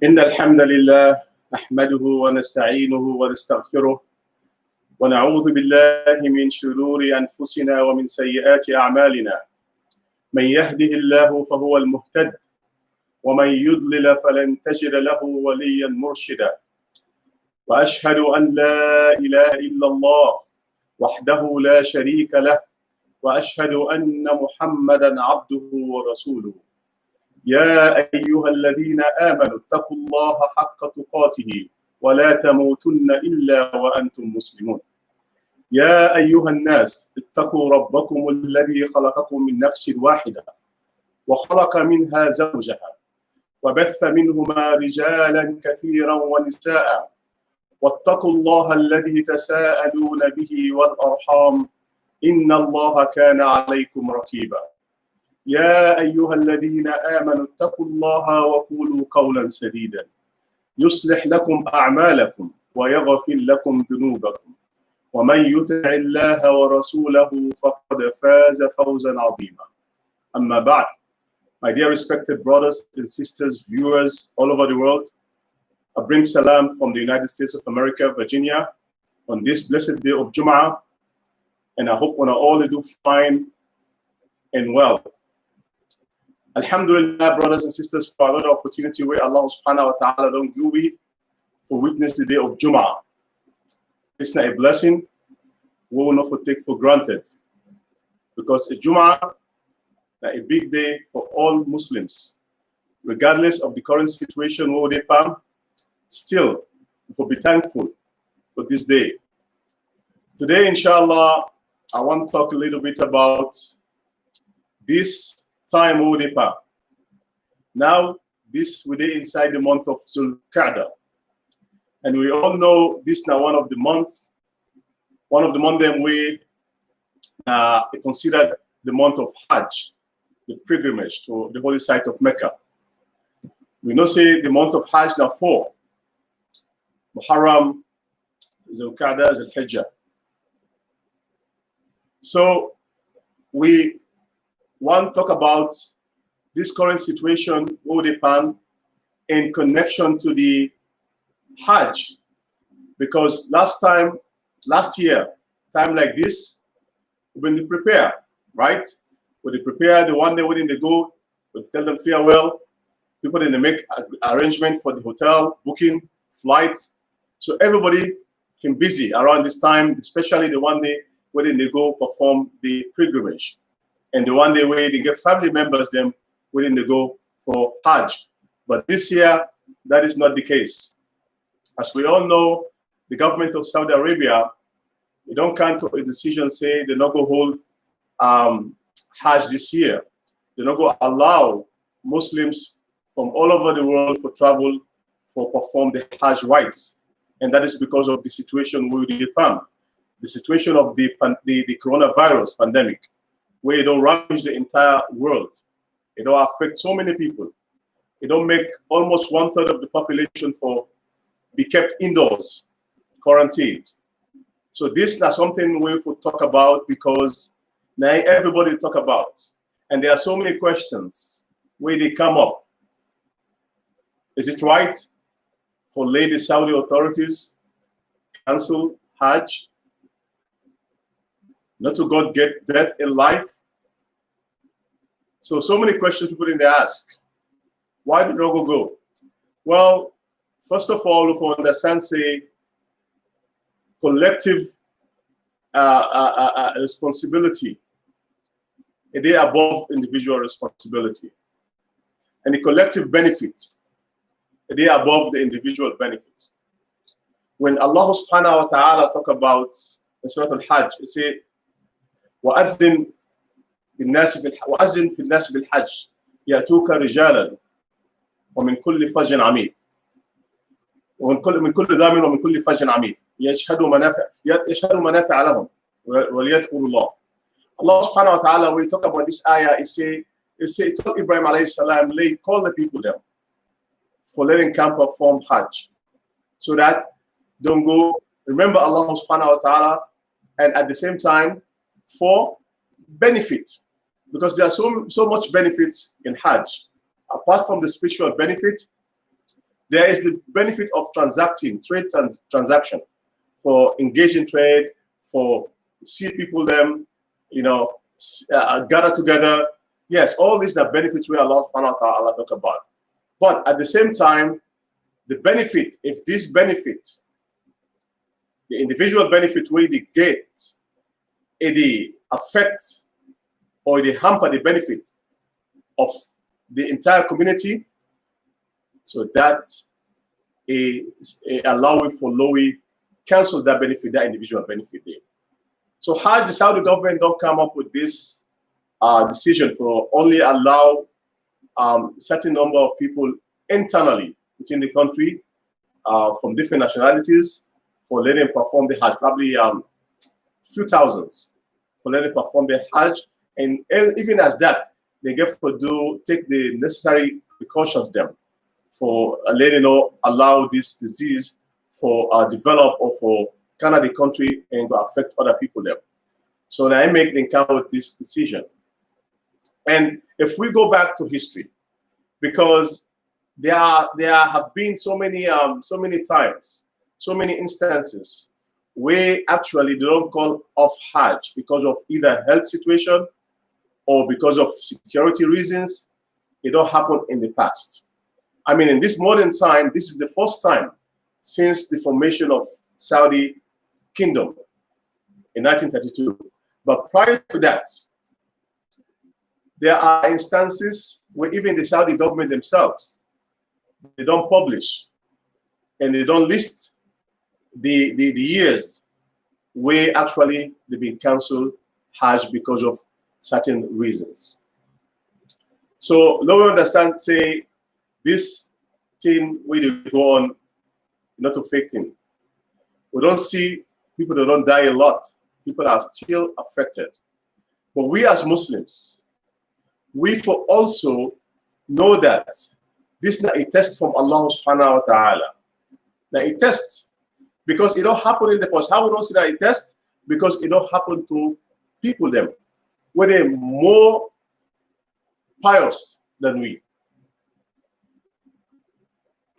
إن الحمد لله نحمده ونستعينه ونستغفره ونعوذ بالله من شرور أنفسنا ومن سيئات أعمالنا. من يهده الله فهو المهتد ومن يضلل فلن تجد له وليا مرشدا. وأشهد أن لا إله إلا الله وحده لا شريك له وأشهد أن محمدا عبده ورسوله. يا أيها الذين آمنوا اتقوا الله حق تقاته ولا تموتن إلا وأنتم مسلمون. يا أيها الناس اتقوا ربكم الذي خلقكم من نفس واحدة وخلق منها زوجها وبث منهما رجالا كثيرا ونساء واتقوا الله الذي تساءلون به والأرحام إن الله كان عليكم رقيبا. يا أيها الذين آمنوا اتقوا الله وقولوا قولا سديدا يصلح لكم أعمالكم ويغفر لكم ذنوبكم ومن يطع الله ورسوله فقد فاز فوزا عظيما. أما بعد, my dear respected brothers and sisters, viewers all over the world, I bring salam from the United States of America, Virginia, on this blessed day of Jum'ah, and I hope we all do fine and well. Alhamdulillah, brothers and sisters, for another opportunity where Allah subhanahu wa ta'ala don't give we for witness the day of Jum'ah. It's not a blessing we will not take for granted, because a Jum'ah is a big day for all Muslims, regardless of the current situation where they come. Still, we'll be thankful for this day. Today, inshallah, I want to talk a little bit about this time Udipa. Now, this will be inside the month of Zulqa'dah. And we all know this now one of the months that we considered the month of Hajj, the pilgrimage to the holy site of Mecca. We know say the month of Hajj now four: Muharram, Zulqa'dah, Zulhijjah. So we want to talk about this current situation in connection to the Hajj, because last year, time like this, when they prepare, right? When they prepare, the one day when they go, we tell them farewell. People then they make arrangement for the hotel, booking, flights. So everybody can busy around this time, especially the one day when they go perform the pilgrimage. And the one day where they get family members them when they go for Hajj. But this year, that is not the case. As we all know, the government of Saudi Arabia, they don't come to a decision say they're not going to hold Hajj this year. They're not going to allow Muslims from all over the world for travel for perform the Hajj rites. And that is because of the situation with the situation of the coronavirus pandemic, where it don't ravage the entire world. It don't affect so many people. It don't make almost 1/3 of the population for be kept indoors, quarantined. So this is something we will talk about, because now everybody talk about. And there are so many questions where they come up. Is it right for lady Saudi authorities cancel Hajj? Not to God get death in life? So many questions people in there ask. Why did Rogo go? Well, first of all, if we understand, say, collective responsibility, a day above individual responsibility. And the collective benefit, a day above the individual benefit. When Allah subhanahu wa ta'ala talk about in Surah Al-Hajj, it says, وأذن في الناس بالحج يأتوك رجالا ومن كل فج عميق من كل ضامن ومن كل فج عميق يشهدوا منافع لهم وليذكروا الله. Allah subhanahu wa ta'ala, when we talk about this ayah, it say told Ibrahim alayhi salam, call the people there for letting camp perform Hajj, so that don't go, remember Allah subhanahu wa ta'ala, and at the same time for benefit, because there are so much benefits in Hajj. Apart from the spiritual benefit, There is the benefit of transacting, transaction, for engaging trade, for see people them, gather together. Yes, all these are benefits we Allah subhanahu wa ta'ala talk about. But at the same time, the benefit, if this benefit, the individual benefit where they get, it affect or it hamper the benefit of the entire community, so that allowing for Lowy cancels that benefit, that individual benefit there. So how the Saudi government don't come up with this decision for only allow certain number of people internally within the country from different nationalities for letting them perform the Hajj, probably few thousands for letting them perform the Hajj, and even as that, they get to take the necessary precautions them for letting allow this disease for develop or for Canada country and to affect other people there. So now I make the encounter with this decision. And if we go back to history, because there have been so many times, so many instances where actually they don't call off Hajj because of either health situation or because of security reasons. It don't happen in the past. I mean, in this modern time, this is the first time since the formation of Saudi Kingdom in 1932. But prior to that, there are instances where even the Saudi government themselves, they don't publish and they don't list the years where actually they've been canceled Hajj because of certain reasons. So now we understand, say, this thing where they go on, not to fake thing. We don't see people that don't die a lot. People are still affected. But we as Muslims, we for also know that this is not a test from Allah subhanahu wa ta'ala. Now a test, because it don't happen in the past. How we don't see that a test? Because it don't happen to people them, where they're more pious than we.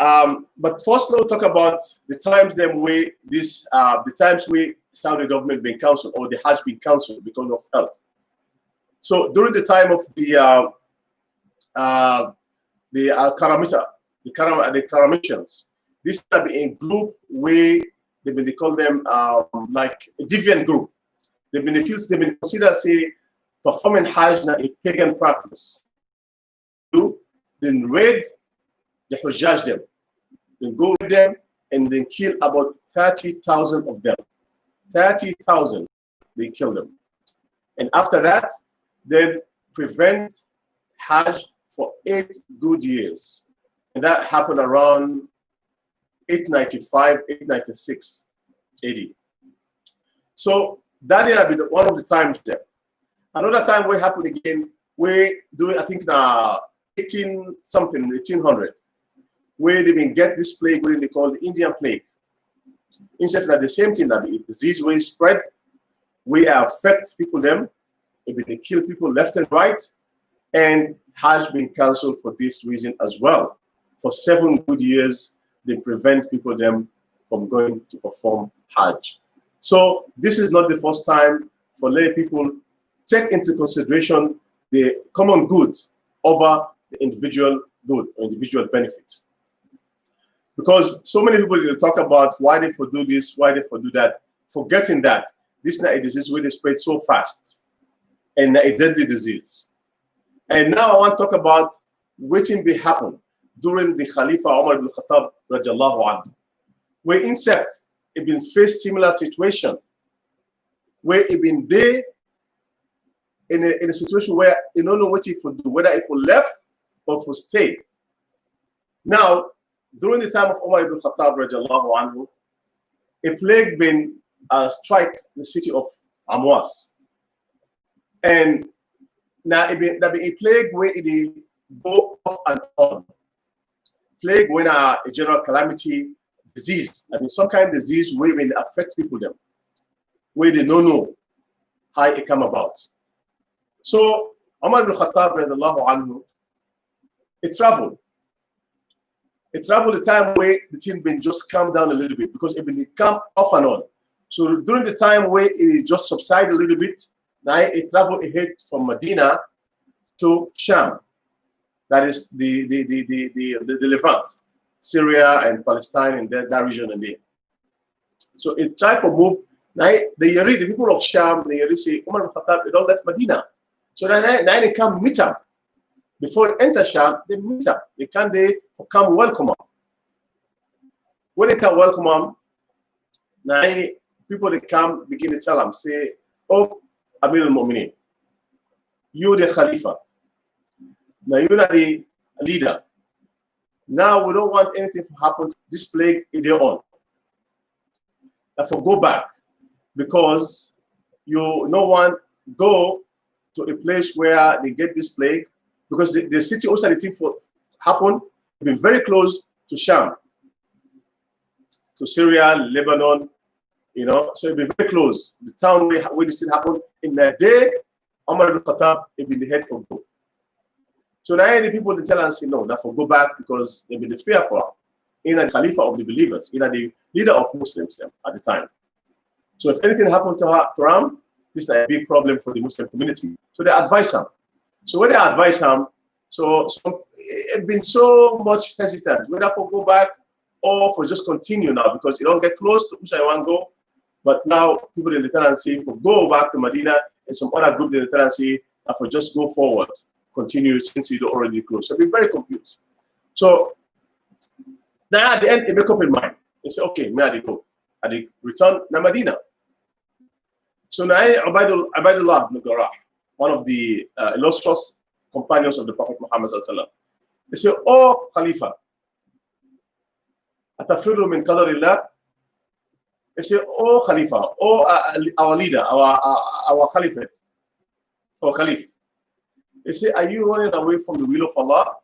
But first, we'll talk about the times then where the times where Saudi government been cancelled or the Hajj been cancelled because of health. So during the time of the Karamitians, this have been a group where they call them like a deviant group. They've been considered, say, performing Hajj in a pagan practice. Then raid the Hujjaj them, then go with them and then kill about 30,000 of them. 30,000, they kill them. And after that, then prevent Hajj for 8 good years. And that happened around 895, 896 AD. So that had been one of the times there. Another time where happened again, where during, I think, 1800, where they been get this plague, what they call the Indian plague. Instead of the same thing, that the disease will spread, we affect people them, they kill people left and right, and has been cancelled for this reason as well. For 7 good years, they prevent people them from going to perform Hajj. So this is not the first time for lay people take into consideration the common good over the individual good or individual benefit. Because so many people will talk about why they do this, why they do that, forgetting that this is not a disease where they spread so fast and a deadly disease. And now I want to talk about what will happen during the Khalifa Umar ibn Khattab radiallahu anhu, where himself had been faced similar situation, where he been there in a situation where he don't know what he would do, whether he would left or for stay. Now, during the time of Umar ibn Khattab radiallahu anhu, a plague been strike the city of Amwas. And now it been a plague where it go off and on. Plague when a general calamity disease, I mean some kind of disease where it affect people them, where they don't know how it come about. So Umar ibn Khattab radiallahu anhu, he traveled. It traveled the time where the thing been just calm down a little bit because it been come off and on. So during the time where it just subsided a little bit, now it traveled ahead from Medina to Sham. That is the Levant, Syria and Palestine and that region and there. So it tried to move. Now the people of Sham, they say, Umar ibn Khattab, they don't left Medina. So now they come meet up. Before they enter Sham, they meet up. They come welcome them. When they come welcome them, now people they come begin to tell them, say, oh, Amir al-Mu'minin, you the Khalifa. Now you're not the leader. Now we don't want anything to happen. This plague is their own. Therefore, go back because no one go to a place where they get this plague because the city also the thing for happen been very close to Sham, to Syria, Lebanon, so it been very close. The town where this thing happened in that day, Umar ibn Khattab it been the head for go. So now the people they tell us, no, therefore go back because they've been fearful. In a Khalifa of the believers, in the leader of Muslims at the time. So if anything happened to Ram, this is a big problem for the Muslim community. So they advise him. So when they advise him, so it's been so much hesitant whether for go back or for just continue now because you don't get close to Usai one go. But now people in the tenancy for go back to Medina and some other group in the tenancy for just go forward, continue since you already close. So be very confused. So now at the end, they make up in mind. They say, okay, may I go? I return to Medina. So now Ubaidullah ibn Jarrah, one of the illustrious companions of the Prophet Muhammad sallallahu alaihi wasallam, they say, oh Khalifa, atafirru min qadarillah. They say, oh Khalifa, oh our leader, our Caliphate, our Caliph. They say, are you running away from the will of Allah?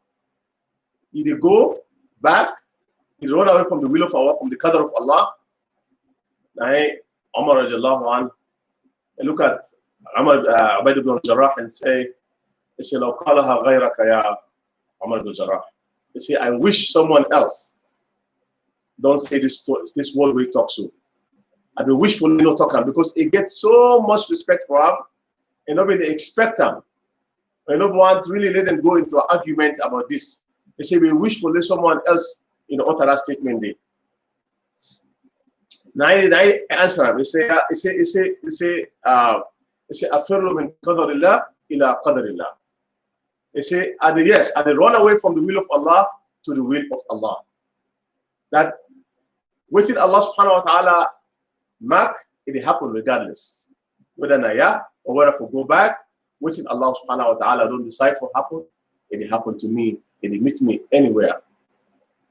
Either go back, either run away from the will of Allah, from the qadr of Allah. Now, Umar radiallahu anhu, look at Ubaid ibn Jarrah and say, لو قالها غيرك يا عمر بن Jarrah. They say, I wish someone else don't say this word we talk so. I be wishful not talk because it gets so much respect for him and nobody expect him. And no one really let them go into an argument about this. They say we wishful let someone else utter that statement there. Now I answer him. They say أفر من قدر الله إلى قدر الله. They say, yes, they run away from the will of Allah to the will of Allah. That waiting Allah subhanahu wa ta'ala mark, it happen regardless. Whether naya or whether for go back, waiting Allah subhanahu wa ta'ala don't decide for happen, it happen to me, it meet me anywhere,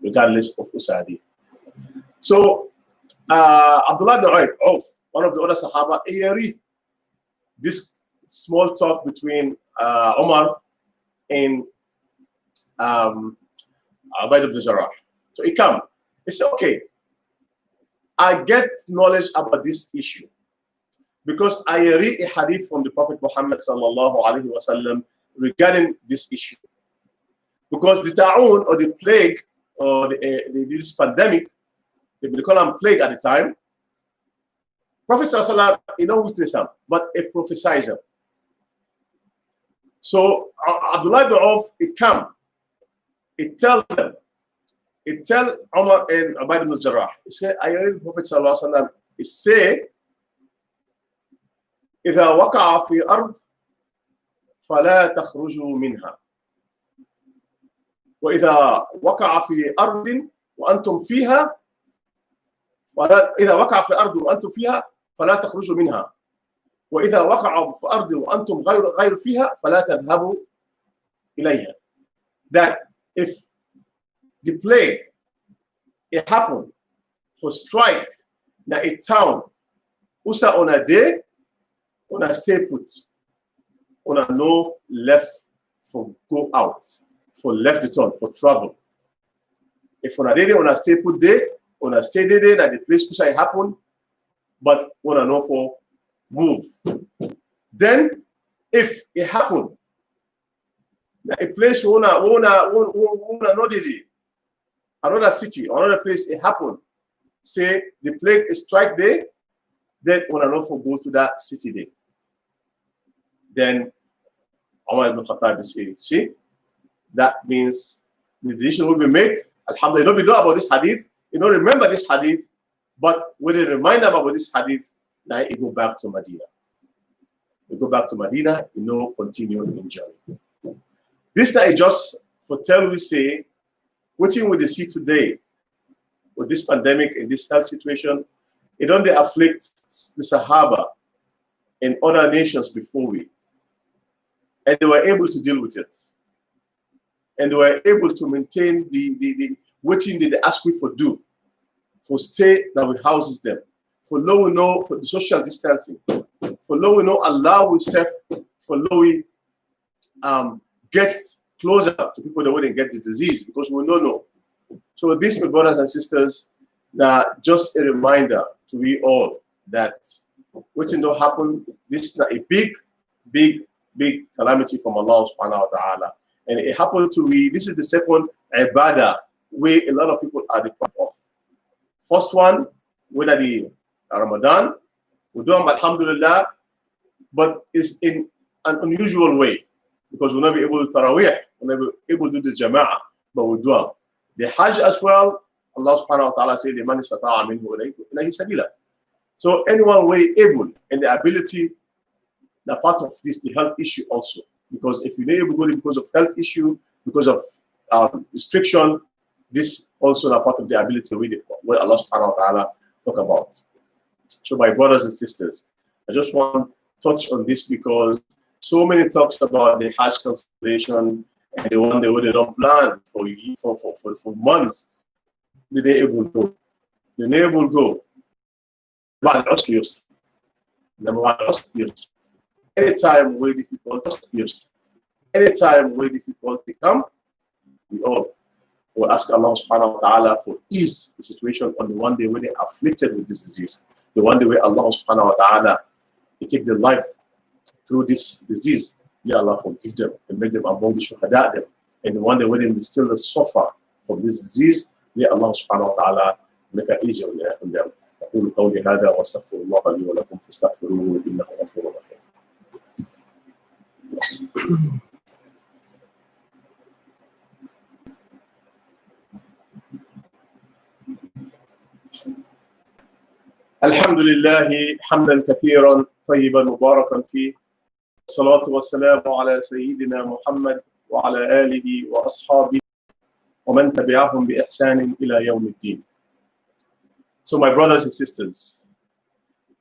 regardless of Usadi. So Abdullah ibn Auf, one of the other Sahaba, he this small talk between Umar and Ubaid ibn Jarrah. So he come. He said, okay, I get knowledge about this issue because I read a hadith from the Prophet Muhammad sallallahu alaihi wasallam regarding this issue. Because the ta'un or the plague or this pandemic, they call them plague at the time, Prophet sallallahu alaihi wasallam, witness him, but a prophesizer. So Abdullah ibn Auf, it come, it tell them, it tell Umar and Ubaid ibn Jarrah, it say, I heard the Prophet sallallahu alaihi wasallam, it say, إذا وقع في أرض فلا تخرجوا منها وإذا وقع في أرض وأنتم فيها إذا وقع في أرض وأنتم فيها فلا تخرجوا منها وإذا وقع في أرض وأنتم غير فيها فلا تذهبوا إليها. That if the plague it happened for strike na a town usa on a day on a stay put on a no left for go out for left the town for travel. If on a day on a stay put day on a stay day that the place usa it happen but on a no for move. Then if it happen na a place wona no day another city, another place, it happened. Say the plague strike there, then when I not go to that city there. Then Umar ibn Khattab will say, see, that means the decision will be made. Alhamdulillah, you don't know about this hadith, you don't remember this hadith, but with a reminder about this hadith, now you go back to Medina. You go back to Medina, you know, continue in journey. This that I just for tell we say, what we see today with this pandemic and this health situation, it only afflicts the Sahaba and other nations before we. And they were able to deal with it. And they were able to maintain the what they ask we for do, for stay that we houses them, for low we know for the social distancing, for low we know allow we self, for low we get closer to people that wouldn't get the disease because we don't know. So this, my brothers and sisters, just a reminder to we all that what don't happen, this is not a big calamity from Allah subhanahu wa ta'ala. And it happened to me, this is the second ibadah where a lot of people are deprived of. First one, whether the Ramadan, we do them alhamdulillah, but it's in an unusual way because we'll not be able to tarawih, we'll not be able to do the jama'ah, but we do them. The Hajj as well, Allah subhanahu wa ta'ala said, "Man istata'a minhu ilayhi sabila." So anyone way able and the ability, the part of this, the health issue also. Because if you're not able to go because of health issue, because of restriction, this also a part of the ability where Allah subhanahu wa ta'ala talk about. So my brothers and sisters, I just want to touch on this because so many talks about the Hajj cancellation and the one they don't plan for months. They able to go. They able to go. But lost years. Number one, lost years. Anytime where difficult, lost years. Anytime where difficulty come, we all will ask Allah subhanahu wa ta'ala for ease the situation on the one day when they are afflicted with this disease. The one day where Allah subhanahu wa ta'ala he take their life through this disease. May Allah forgive them and make them among the shuhada them. And the one day when they still suffer from this disease, may Allah subhanahu wa ta'ala make it easier on them. أقول قولي هذا وأستغفر الله لي ولكم فاستغفروه إنه غفور رحيم. الحمد لله حمدا كثيرا طيبا مباركا فيه الصلاة والسلام على سيدنا محمد وعلى آله وأصحابه ومن تبعهم بإحسان إلى يوم الدين. So my brothers and sisters,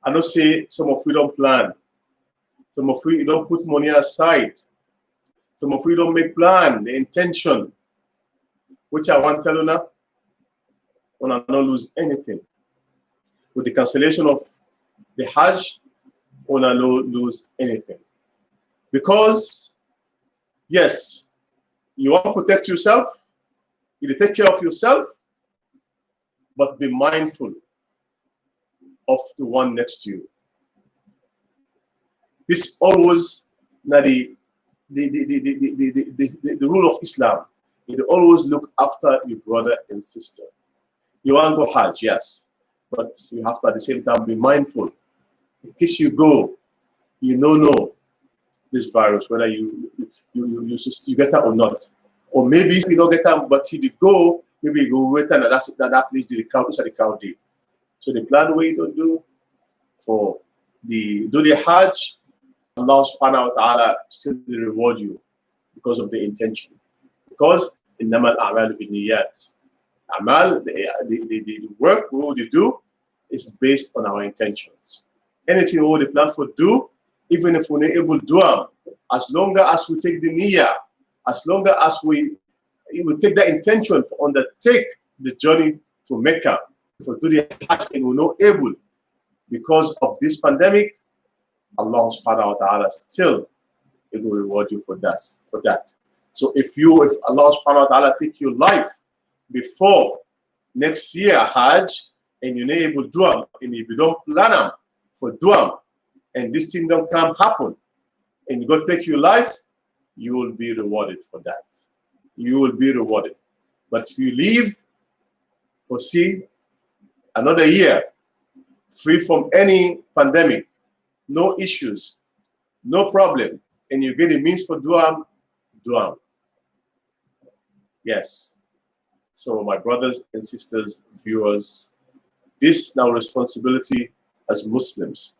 I know say some of you don't plan, some of you don't put money aside, some of you don't make plan, the intention, which I want to tell you now, when I not lose anything. With the cancellation of the Hajj, when I not lose anything. Because, yes, you want to protect yourself, you take care of yourself, but be mindful of the one next to you. This always the rule of Islam. You always look after your brother and sister. You want to go Hajj, yes, but you have to at the same time be mindful. In case you go, you don't know this virus, whether you get it or not. Or maybe if you don't get it, but you go, maybe you go wait and that place the crowd is at the crowd day. So the plan way you don't do for do the Hajj, Allah subhanahu wa ta'ala still reward you because of the intention. Because innamal a'malu binniyat. Amal, the work we will do is based on our intentions. Anything we will plan for do, even if we're not able to do them, as long as we take the niyyah, as long as we take that intention to undertake the journey to Mecca, for do the Hajj and we're not able because of this pandemic, Allah subhanahu wa ta'ala still it will reward you for that. So if Allah subhanahu wa ta'ala take your life before next year Hajj and you're not able to do them, and if you don't plan them for do them, and this thing don't come happen, and you go take your life, you will be rewarded for that. You will be rewarded. But if you leave foresee another year free from any pandemic, no issues, no problem, and you get the means for dua, dua. Yes. So my brothers and sisters, viewers, this now responsibility as Muslims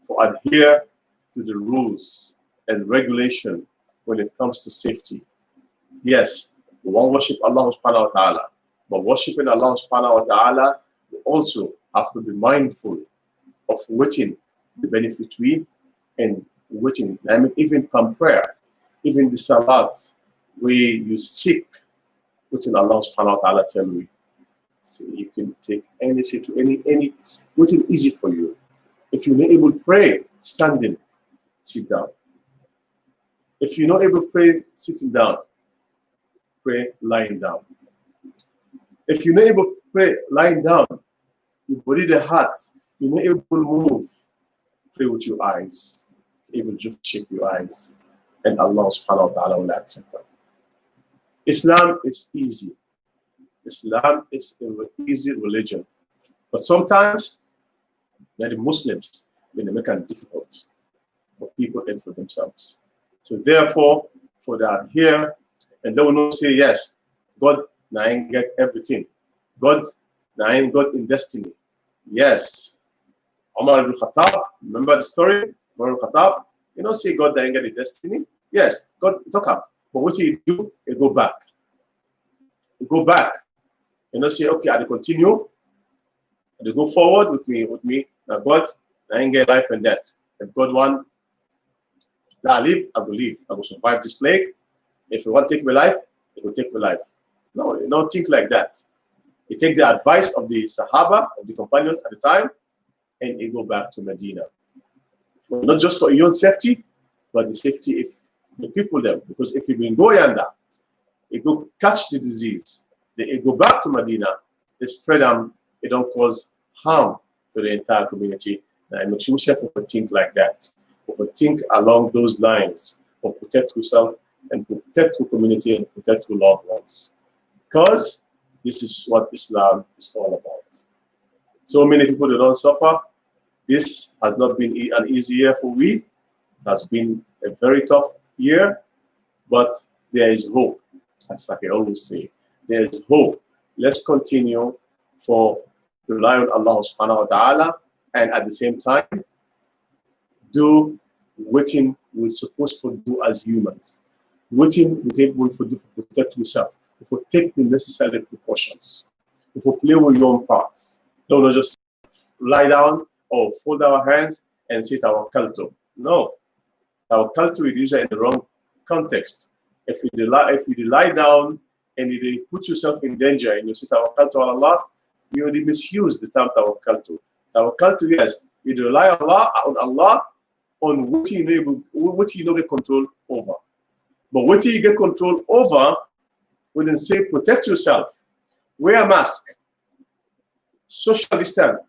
for adhere to the rules and regulation when it comes to safety. Yes, we want to worship Allah subhanahu wa ta'ala, but worshiping Allah subhanahu wa ta'ala, we also have to be mindful of waiting the benefit we and waiting. I mean, even from prayer, even the salat, where you seek waiting Allah subhanahu wa ta'ala tell me. So you can take any situation, any waiting easy for you. If you're not able to pray standing, sit down. If you're not able to pray sitting down, pray lying down. If you're not able to pray lying down, your body, the heart, you're not able to move, pray with your eyes. Even just shake your eyes, and Allah subhanahu wa ta'ala will accept them. Islam is easy. Islam is an easy religion. But sometimes, the Muslims, they make it difficult for people and for themselves. So therefore, for that here, and they will not say, yes, God, now I ain't get everything. God, now I ain't got in destiny. Yes. Umar ibn Khattab, remember the story? Umar ibn Khattab, you know, say God, now I ain't get in destiny. Yes, God, talk up. But what do? You go back. You go back. You know, say, okay, I'll continue. I'll go forward with me. Now, God, I ain't get life and death. If God want, I live, I will live. I will survive this plague. If you want to take my life, it will take my life. No, you don't think like that. You take the advice of the Sahaba, of the companions at the time, and you go back to Medina. Not just for your own safety, but the safety of the people there. Because if you go yonder, you go catch the disease, then you go back to Medina, they spread them, it don't cause harm to the entire community. Now, I'm not sure we think like that. We think along those lines, for protect yourself and protect your community and protect your loved ones. Because this is what Islam is all about. So many people that don't suffer. This has not been an easy year for we. It has been a very tough year, but there is hope. As I always say, there is hope. Let's continue for rely on Allah subhanahu wa ta'ala, and at the same time, do what we're supposed to do as humans. What we're able to do to protect yourself. If we take the necessary precautions, if we play with your own parts, don't just lie down or fold our hands and sit our culture. No, our culture is usually in the wrong context. If you lie down and you put yourself in danger and you sit our culture on Allah, you already misuse the term tawakkaltu. Tawakkaltu, yes, you rely on Allah on what you know get control over. But what you get control over, we then say protect yourself, wear a mask, social distance.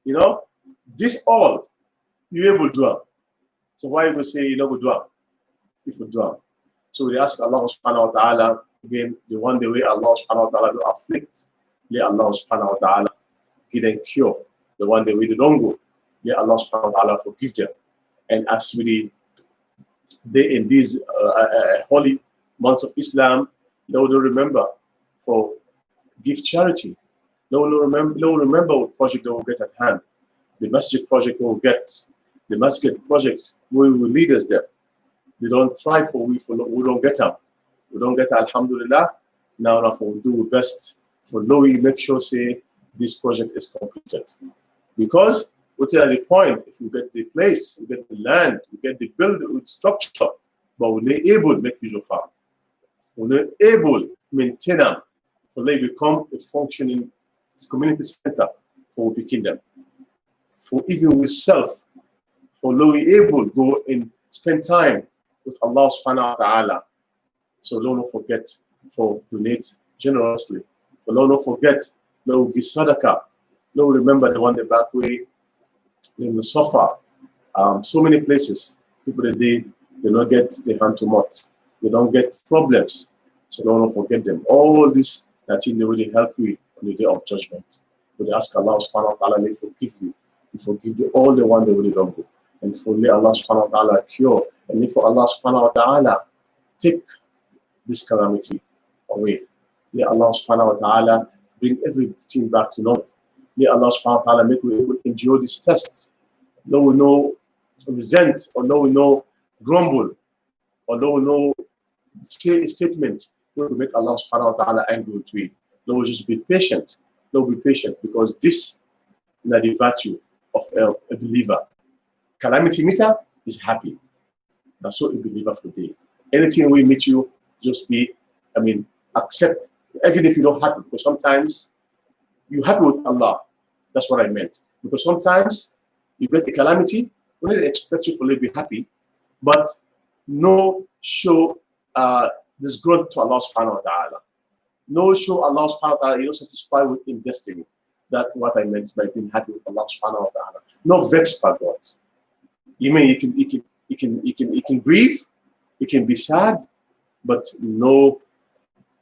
You know, this all you're able to do. So why you say you know do it? If you do it. So we ask Allah subhanahu wa ta'ala, again, the one the way Allah subhanahu wa ta'ala will afflict, let Allah subhanahu wa ta'ala give them cure. The one the way they don't go, let Allah subhanahu wa ta'ala forgive them. And as they in these holy months of Islam, they will remember for give charity. They will remember what project they will get at hand. The masjid project will get. The masjid project we will lead us there. They don't try we don't get them. We don't get alhamdulillah. Now we do our best for we make sure say this project is completed. Because what's at the point, if you get the place, you get the land, you get the building with structure, but we're not able to make use of them. We're not able to maintain them for they become a functioning community center for the kingdom. For even with self, for we able to go and spend time with Allah subhanahu wa ta'ala. So don't forget for donate generously. For don't forget, no give sadaqah. No remember the one the back way in the sofa. So many places, people that they don't get the hand to mouth. They don't get problems. So don't forget them. All these that He will really help you on the day of judgment. We ask Allah subhanahu wa ta'ala to forgive you. To forgive you all the one that will don't go. And for Allah subhanahu wa ta'ala cure. And for Allah subhanahu wa ta'ala take this calamity away. May Allah subhanahu wa ta'ala bring everything back to normal. May Allah subhanahu wa ta'ala make we able to endure this test. No we no resent, or no we no grumble, or no we no statement will make Allah subhanahu wa ta'ala angry with we. No, we just be patient. No, be patient, because this is the virtue of a believer. Calamity meter is happy. That's what a believer for day. Anything we meet you, just be, accept, even if you don't happy, because sometimes you're happy with Allah. That's what I meant. Because sometimes you get a calamity, we don't expect you to be happy, but no show this growth to Allah subhanahu wa ta'ala. No show Allah subhanahu wa ta'ala you're satisfied with in destiny. That's what I meant by being happy with Allah subhanahu wa ta'ala. No vex by God. You mean you can grieve, you can be sad, but no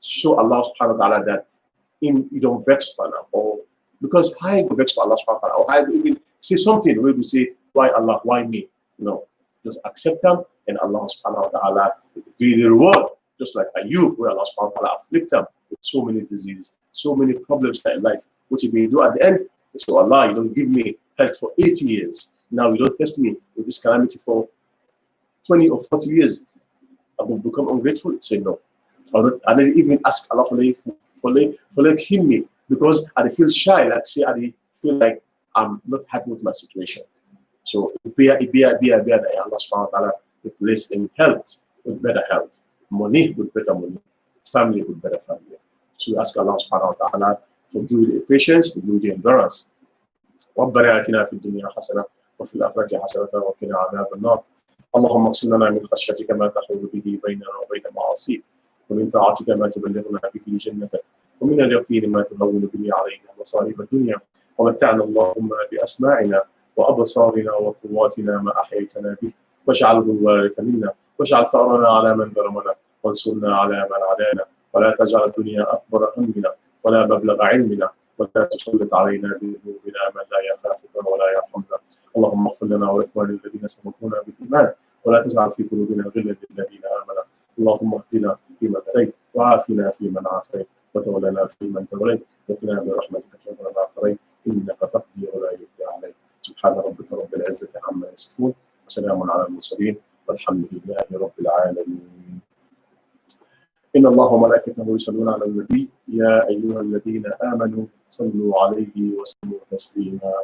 show Allah subhanahu wa ta'ala that you don't vex by now. Or because how you vex by Allah subhanahu wa ta'ala, or how you even say something where you say, why Allah, why me? No. Just accept them, and Allah subhanahu wa ta'ala will give you the reward. Just like Ayub, where Allah subhanahu wa ta'ala afflict them with so many diseases, so many problems in life. What you do at the end? So Allah, you don't give me health for 80 years. Now you don't test me with this calamity for 20 or 40 years. I will become ungrateful. Say no. I didn't even ask Allah for heal me, because I feel shy. Like say I feel like I'm not happy with my situation. So Allah subhanahu wa ta'ala replace in health with better health, money with better money, family with better family. So ask Allah subhanahu wa ta'ala for give you the patience, for give you the endurance. ربنا آتنا في الدنيا حسنة وفي الآخرة حسنة وقنا عذاب النار. اللهم اقسم لنا من خشيتك ما تحول به بيننا وبين معاصيك، ومن طاعتك ما تبلغنا به جنتك، ومن اليقين ما تهون به علينا مصائب الدنيا، ومتعنا اللهم بأسماعنا وأبصارنا وقواتنا ما أحييتنا به، واجعله الوارث منا، واجعل ثأرنا على من ظلمنا، وانصرنا على من عادانا، ولا تجعل الدنيا أكبر همنا ولا مبلغ علمنا، ولا تسلط علينا بذنوبنا من لا يخافك ولا يرحمنا. اللهم اغفر لنا ولإخواننا الذين سبقونا بالإيمان، ولا تجعل في قلوبنا غلا للذين آمنوا. اللهم اهدنا فيمن هديت، وعافنا فيمن عافيت، وتولنا فيمن توليت، وقنا برحمتك شر ما قضيت، إنك تقضي ولا يقضى عليك. سبحان ربك رب العزة عما يصفون، وسلام على المرسلين، والحمد لله رب العالمين. إن الله وملائكته يصلون على النبي يا أيها الذين آمنوا صلوا عليه وسلموا تسليما.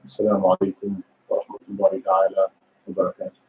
السلام عليكم ورحمة الله تعالى وبركاته.